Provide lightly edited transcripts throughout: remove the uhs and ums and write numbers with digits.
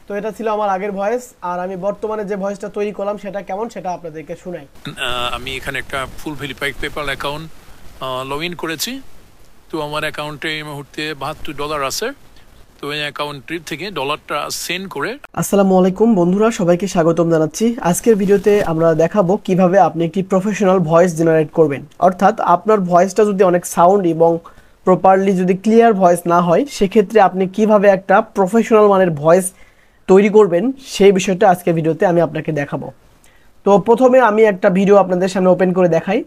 তো এটা ছিল আমার আগের ভয়েস, আর আমি বর্তমানে যে ভয়েসটা তৈরি করলাম সেটা কেমন সেটা আপনাদেরকে শোনাই। আমি এখানে একটা full verified PayPal account log in করেছি। তো আমার অ্যাকাউন্টে এই মুহূর্তে $72 আছে। তো এই অ্যাকাউন্টটির থেকে ডলারটা সেন্ড করে। আসসালামু আলাইকুম বন্ধুরা, সবাইকে স্বাগতম জানাচ্ছি। আজকের ভিডিওতে আমরা দেখাবো কিভাবে আপনি একটি প্রফেশনাল ভয়েস জেনারেট করবেন। অর্থাৎ আপনার ভয়েসটা যদি অনেক সাউন্ড এবং প্রপারলি যদি ক্লিয়ার ভয়েস না হয়, সেক্ষেত্রে আপনি কিভাবে একটা প্রফেশনাল মানের ভয়েস তৈরি করবেন সেই বিষয়টা আজকের ভিডিওতে আমি আপনাকে দেখাবো। তো প্রথমে আমি একটা ভিডিও আপনাদের সামনে ওপেন করে দেখাই।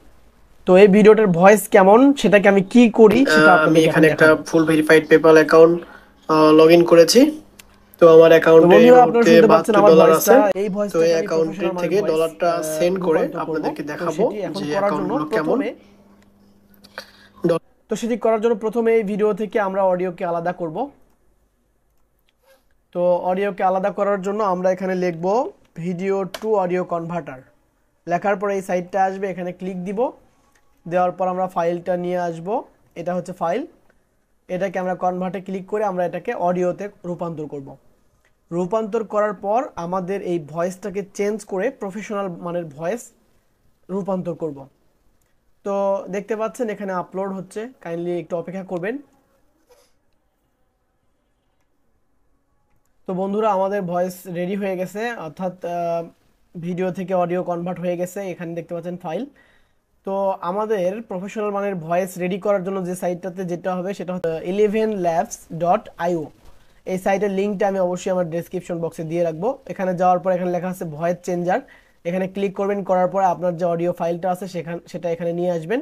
তো এই ভিডিওটার ভয়েস কেমন সেটাকে আমি কি করি সেটা আমি আপনাদের এখানে একটা দেখাবো। Full verified PayPal account log in করেছি। তো আমার তো অ্যাকাউন্টে এই বন্ধুরা, আপনারা মুহূর্তে শুনতে পাচ্ছেন আমার $72 ভয়েসটা। আছে। এই তো এই ভয়েসটাকে আমি অ্যাকাউন্টের প্রফেশনাল মানের থেকে ভয়েস ডলারটা সেন্ড করে রূপান্তর করব। আপনাদেরকে তো দেখাবো সেটি এখন যে করার জন্য অ্যাকাউন্টগুলো কেমন। প্রথমে এই ভিডিও থেকে আমরা অডিওকে আলাদা করব। তো অডিওকে আলাদা করার জন্য আমরা এখানে লিখব ভিডিও টু অডিও কনভার্টার। লেখার পরে এই সাইটটা আসবে, এখানে ক্লিক দিব। দেওয়ার পর আমরা ফাইলটা নিয়ে আসব। এটা হচ্ছে ফাইল। এটাকে আমরা কনভার্টে ক্লিক করে আমরা এটাকে অডিওতে রূপান্তর করব। রূপান্তর করার পর আমাদের এই ভয়েসটাকে চেঞ্জ করে প্রফেশনাল মানের ভয়েস রূপান্তর করব। তো দেখতে পাচ্ছেন এখানে আপলোড হচ্ছে, কাইন্ডলি একটু অপেক্ষা করবেন। তো বন্ধুরা, আমাদের ভয়েস রেডি হয়ে গেছে, অর্থাৎ ভিডিও থেকে অডিও কনভার্ট হয়ে গেছে। এখানে দেখতে পাচ্ছেন ফাইল। তো আমাদের প্রফেশনাল মানের ভয়েস রেডি করার জন্য যে সাইটটাতে যেটা হবে সেটা হচ্ছে 11labs.io। এই সাইটের লিঙ্কটা আমি অবশ্যই আমার ডেসক্রিপশন বক্সে দিয়ে রাখবো। এখানে যাওয়ার পর এখানে লেখা আছে ভয়েস চেঞ্জার। এখানে ক্লিক করবেন, করার পর আপনার যে অডিও ফাইলটা আছে সেটা এখানে নিয়ে আসবেন।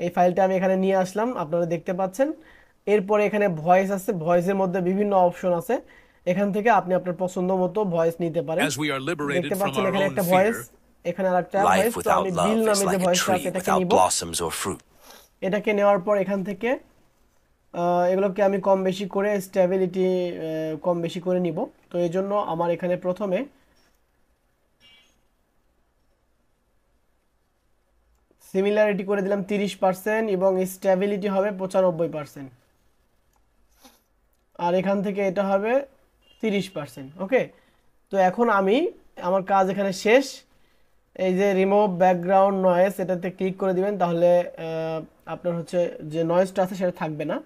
এই ফাইলটা আমি এখানে নিয়ে আসলাম, আপনারা দেখতে পাচ্ছেন। এরপরে এখানে ভয়েস আছে, ভয়েসের মধ্যে বিভিন্ন অপশন আছে। এখান থেকে আপনি আপনার পছন্দ মতো ভয়েস নিতে পারেন। দেখতে পাচ্ছেন এখানে একটা ভয়েস, এখানে আরেকটা ভয়েস। তো আমি বিল নামে যে ভয়েসটা আছে এটাকে নিব। এটাকে নেওয়ার পর এখান থেকে এগুলোকে আমি কম বেশি করে স্টেবিলিটি কম বেশি করে নিব। তো এই জন্য আমার এখানে প্রথমে সিমিলারিটি করে দিলাম 30% এবং স্টেবিলিটি হবে 95%। আর এখান থেকে এটা হবে 30%। ওকে, তো এখন আমার কাজ এখানে শেষ। এই যে রিমুভ ব্যাকগ্রাউন্ড নয়েজ, এটাতে ক্লিক করে দিবেন, তাহলে আপনার হচ্ছে যে নয়েজটা আছে সেটা থাকবে না।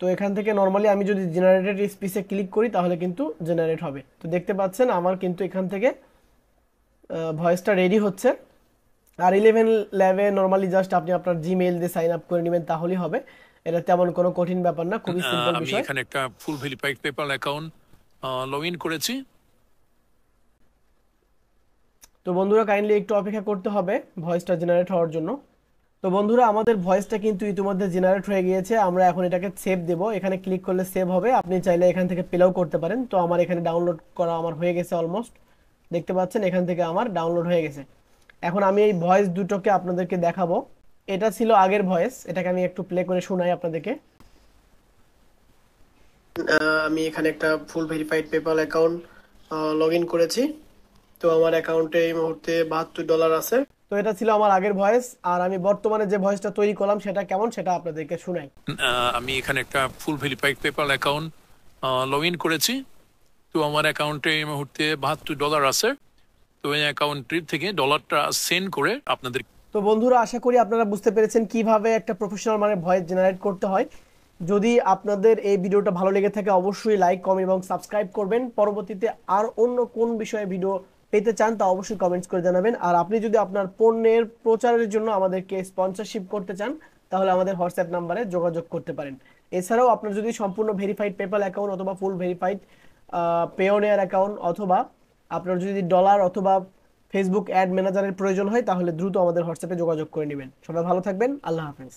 তো এখান থেকে নর্মালি আমি যদি জেনারেটেড স্পিচে ক্লিক করি তাহলে কিন্তু জেনারেট হবে। তো দেখতে পাচ্ছেন আমার কিন্তু এখান থেকে ভয়েসটা রেডি হচ্ছে। আর 11 ল্যাবে নর্মালি জাস্ট আপনি আপনার জিমেইল দিয়ে সাইন আপ করে নেবেন তাহলেই হবে। এটা তেমন কোনো কঠিন ব্যাপার না, খুবই সিম্পল আমি বিষয়। এখানে একটা full verified PayPal account log in করেছি। তো বন্ধুরা, কাইন্ডলি একটু অপেক্ষা করতে হবে ভয়েসটা জেনারেট হওয়ার জন্য। তো বন্ধুরা, আমাদের ভয়েসটা কিন্তু ইতিমধ্যে জেনারেট হয়ে গিয়েছে। আমরা এখন এটাকে সেভ দেব। এখানে ক্লিক করলে সেভ হবে, আপনি চাইলে এখান থেকে প্লেও করতে পারেন। তো আমার এখানে ডাউনলোড করা আমার হয়ে গেছে অলমোস্ট। দেখতে পাচ্ছেন এখান থেকে আমার ডাউনলোড হয়ে গেছে। এখন আমি এই ভয়েস দুটোকে আপনাদেরকে দেখাবো। এটা ছিল আগের ভয়েস, এটাকে আমি একটু প্লে করে শোনাই আপনাদেরকে। আমি এখানে একটা full verified PayPal account log in করেছি। তো আমার অ্যাকাউন্টে এই মুহূর্তে $72 আছে। তো এটা ছিল আমার আগের ভয়েস, আর আমি বর্তমানে যে ভয়েসটা তৈরি করলাম সেটা কেমন সেটা আপনাদেরকে শোনাই। আমি এখানে একটা full verified PayPal account log in করেছি। তো আমার অ্যাকাউন্টে এই মুহূর্তে $72 আছে। তো এই অ্যাকাউন্টটির থেকে ডলারটা সেন্ড করে আপনাদের। তো বন্ধুরা, আশা করি আপনারা বুঝতে পেরেছেন কিভাবে একটা প্রফেশনাল মানে ভয়েস জেনারেট করতে হয়। যদি আপনাদের এই ভিডিওটা ভালো লেগে থাকে অবশ্যই লাইক, কমেন্ট এবং সাবস্ক্রাইব করবেন। পরবর্তীতে আর অন্য কোন বিষয়ে ভিডিও পেতে চান তা অবশ্যই কমেন্টস করে জানাবেন। আর আপনি যদি আপনার পণ্যের প্রচারের জন্য আমাদেরকে স্পন্সরশিপ করতে চান তাহলে আমাদের হোয়াটসঅ্যাপ নাম্বারে যোগাযোগ করতে পারেন। এছাড়াও আপনার যদি সম্পূর্ণ ভেরিফাইড পেপ্যাল অ্যাকাউন্ট অথবা ফুল ভেরিফাইড পেওনিয়ার অ্যাকাউন্ট অথবা আপনার যদি ডলার অথবা ফেসবুক অ্যাড ম্যানেজারের প্রয়োজন হয় তাহলে দ্রুত আমাদের হোয়াটসঅ্যাপে যোগাযোগ করে নেবেন। সবাই ভালো থাকবেন, আল্লাহ হাফেজ।